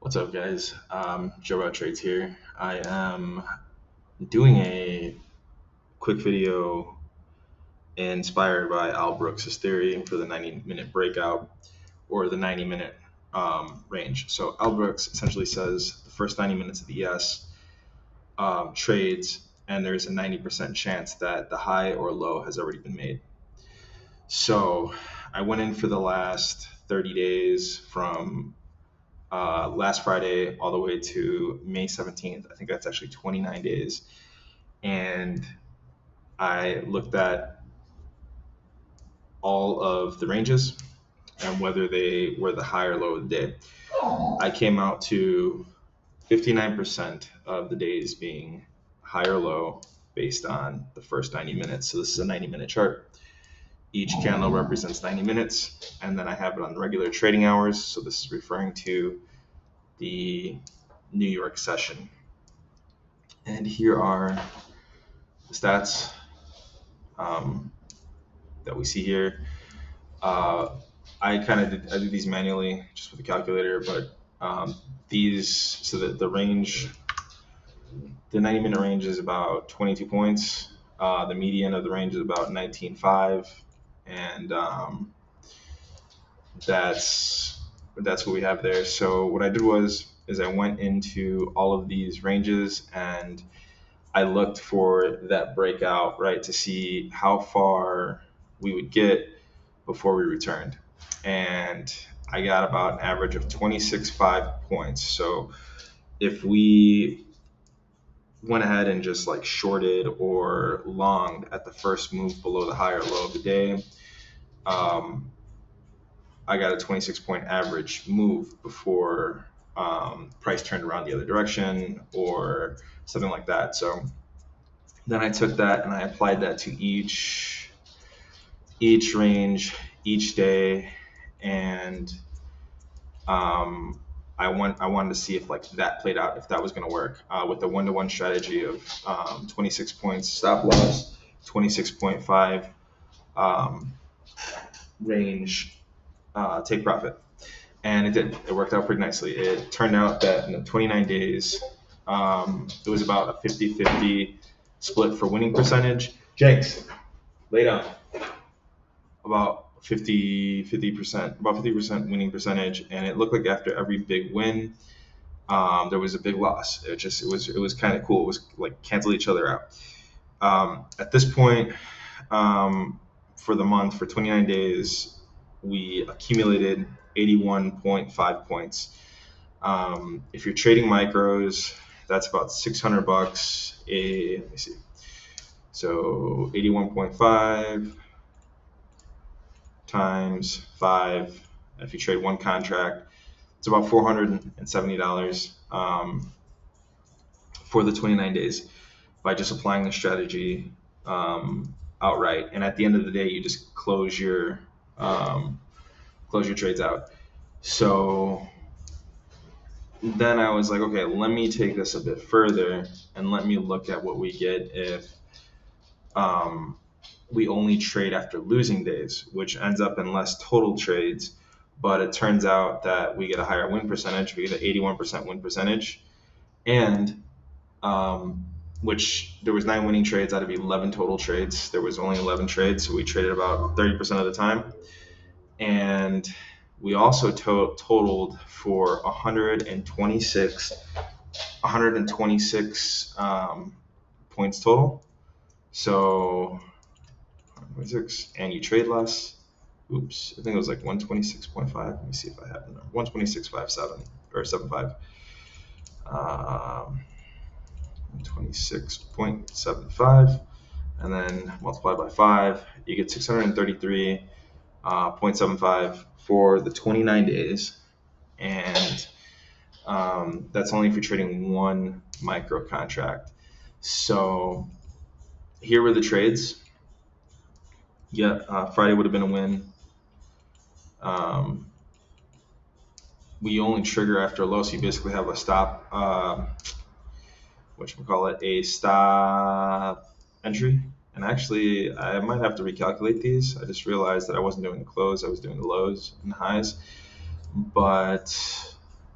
What's up, guys? Joe About Trades here. I am doing a quick video inspired by Al Brooks' theory for the 90-minute breakout or the 90-minute range. So Al Brooks essentially says the first 90 minutes of the ES trades, and there's a 90% chance that the high or low has already been made. So I went in for the last 30 days from last Friday all the way to May 17th. I think that's actually 29 days. And I looked at all of the ranges and whether they were the high or low of the day. I came out to 59% of the days being high or low based on the first 90 minutes. So this is a 90-minute chart. Each candle represents 90 minutes, and then I have it on regular trading hours. So this is referring to the New York session. And here are the stats that we see here. I did these manually just with the calculator, but so that the range, the 90-minute range is about 22 points. The median of the range is about 19.5, and that's what we have there. So what I did is I went into all of these ranges and I looked for that breakout, right, to see how far we would get before we returned. And I got about an average of 26.5 points. So if we went ahead and just like shorted or longed at the first move below the high or low of the day, I got a 26-point average move before price turned around the other direction or something like that. So then I took that and I applied that to each range, each day, and I wanted to see if like that played out, if that was going to work with the 1-to-1 strategy of 26 points stop loss, 26.5 range take profit. And it did. It worked out pretty nicely. It turned out that in the 29 days, it was about a 50-50 split for winning percentage. Jenks, lay down. About 50% winning percentage, and it looked like after every big win, there was a big loss. It was kind of cool. It was like cancel each other out. At this point, for the month, for 29 days, we accumulated 81.5 points. If you're trading micros, that's about $600. Let me see. So 81.5 times 5. If you trade one contract, it's about $470 for the 29 days by just applying the strategy outright. And at the end of the day, you just close your trades out. So then I was like, okay, let me take this a bit further and let me look at what we get if we only trade after losing days, which ends up in less total trades. But it turns out that we get a higher win percentage. We get an 81% win percentage, and which there was 9 winning trades out of 11 total trades. There was only 11 trades, so we traded about 30% of the time. And we also totaled for 126 points total. So 126, and you trade less. Oops, I think it was like 126.5. Let me see if I have the number. 126.57 or 75. 126.75, and then multiply by 5, you get 633.75 for the 29 days, and that's only if you're trading one micro contract. So here were the trades. Yeah, Friday would have been a win. We only trigger after a low, so you basically have a stop, a stop entry. And actually, I might have to recalculate these. I just realized that I wasn't doing the close, I was doing the lows and the highs. But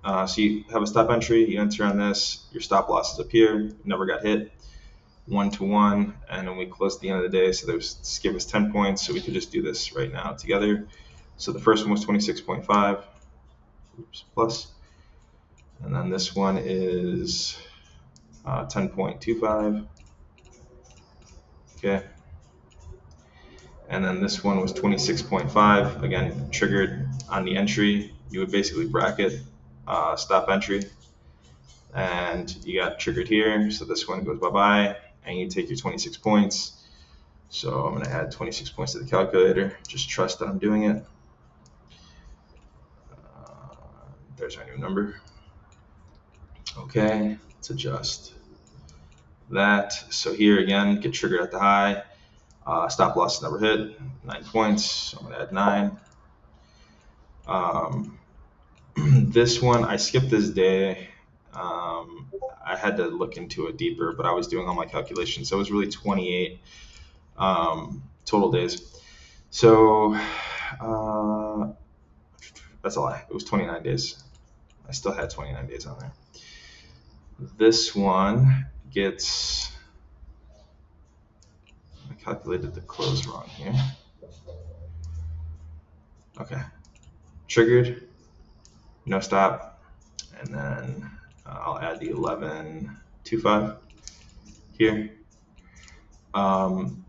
So you have a stop entry, you enter on this, your stop loss is up here, never got hit, 1-to-1, and then we close at the end of the day, so this gave us 10 points, so we could just do this right now together. So the first one was 26.5, plus, and then this one is 10.25, okay, and then this one was 26.5, again, triggered on the entry. You would basically bracket stop entry, and you got triggered here, so this one goes bye-bye, and you take your 26 points. So I'm going to add 26 points to the calculator. Just trust that I'm doing it. There's our new number. Okay, let's adjust that. So here again, get triggered at the high. Stop loss never hit, 9 points. So I'm going to add 9. This one, I skipped this day. I had to look into it deeper, but I was doing all my calculations. So it was really 28 total days. So that's a lie. It was 29 days. I still had 29 days on there. This one gets, I calculated the close wrong here. Okay, triggered, no stop, and then I'll add the 11.25 here.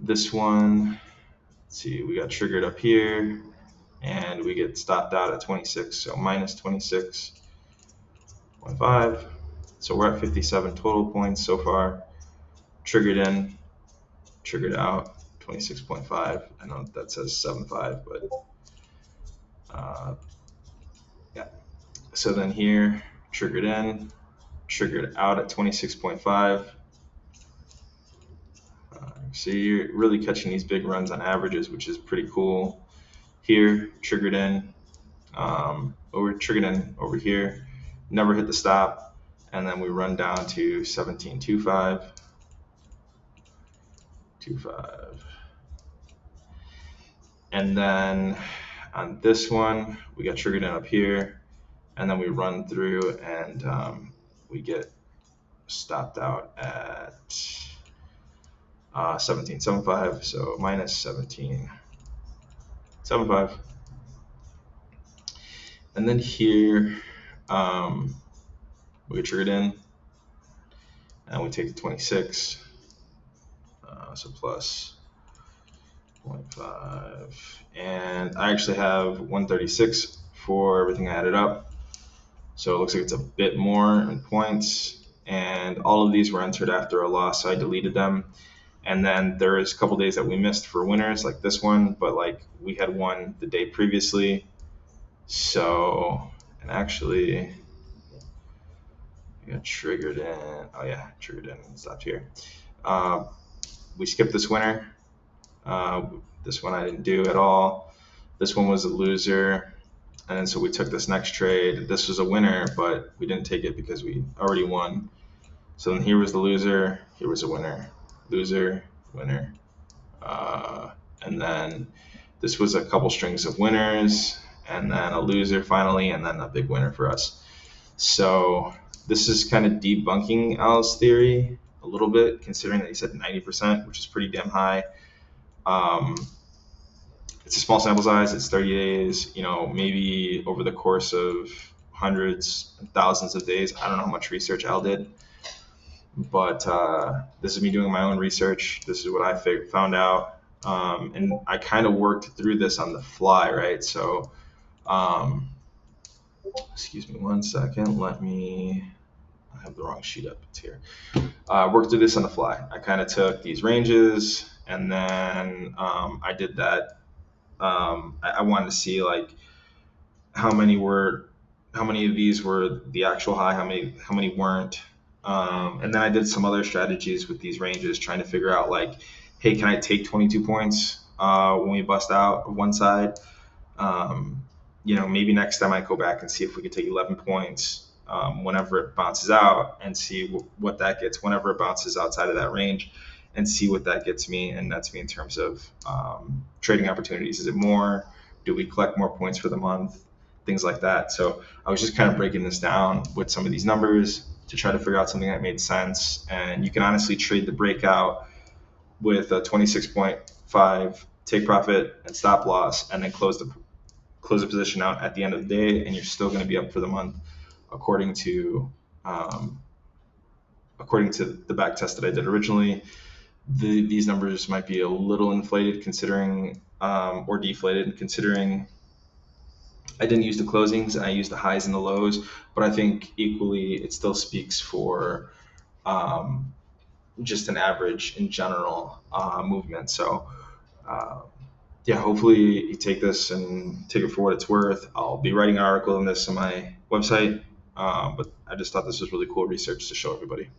This one, let's see, we got triggered up here, and we get stopped out at 26, so minus 26.5. So we're at 57 total points so far. Triggered in, triggered out, 26.5. I know that says 7.5, but yeah. So then here, triggered in, triggered out at 26.5. So you're really catching these big runs on averages, which is pretty cool. Here, triggered in, triggered in over here, never hit the stop, and then we run down to 17.25. 2.5. And then on this one, we got triggered in up here, and then we run through and we get stopped out at 17.75, so minus 17.75. And then here, we get triggered in, and we take the 26, so plus 0.5, and I actually have 136 for everything I added up, so it looks like it's a bit more in points, and all of these were entered after a loss, so I deleted them. And then there is a couple days that we missed for winners, like this one, but like we had won the day previously, so, and actually we got triggered in, oh yeah, triggered in and stopped here. We skipped this winner. This one I didn't do at all. This one was a loser, and then so we took this next trade. This was a winner, but we didn't take it because we already won. So then here was the loser, here was a winner, loser, winner, and then this was a couple strings of winners, and then a loser finally, and then a big winner for us. So this is kind of debunking Al's theory a little bit, considering that he said 90%, which is pretty damn high. It's a small sample size, it's 30 days, you know, maybe over the course of hundreds and thousands of days. I don't know how much research Al did, but this is me doing my own research. This is what I found out, and I kind of worked through this on the fly, right? So excuse me one second, I have the wrong sheet up, it's here. Worked through this on the fly. I kind of took these ranges, and then I did that. I wanted to see like how many of these were the actual high, how many weren't, and then I did some other strategies with these ranges, trying to figure out like, hey, can I take 22 points when we bust out of one side? You know, maybe next time I go back and see if we could take 11 points whenever it bounces out, and see what that gets whenever it bounces outside of that range, and see what that gets me and nets me in terms of trading opportunities. Is it more? Do we collect more points for the month? things like that. So I was just kind of breaking this down with some of these numbers to try to figure out something that made sense. And you can honestly trade the breakout with a 26.5 take profit and stop loss, and then close the position out at the end of the day, and you're still going to be up for the month, according to um, the back test that I did originally. These numbers might be a little inflated considering, or deflated considering I didn't use the closings, I used the highs and the lows, but I think equally it still speaks for um, just an average in general movement. So uh, yeah, hopefully you take this and take it for what it's worth. I'll be writing an article on this on my website, but I just thought this was really cool research to show everybody.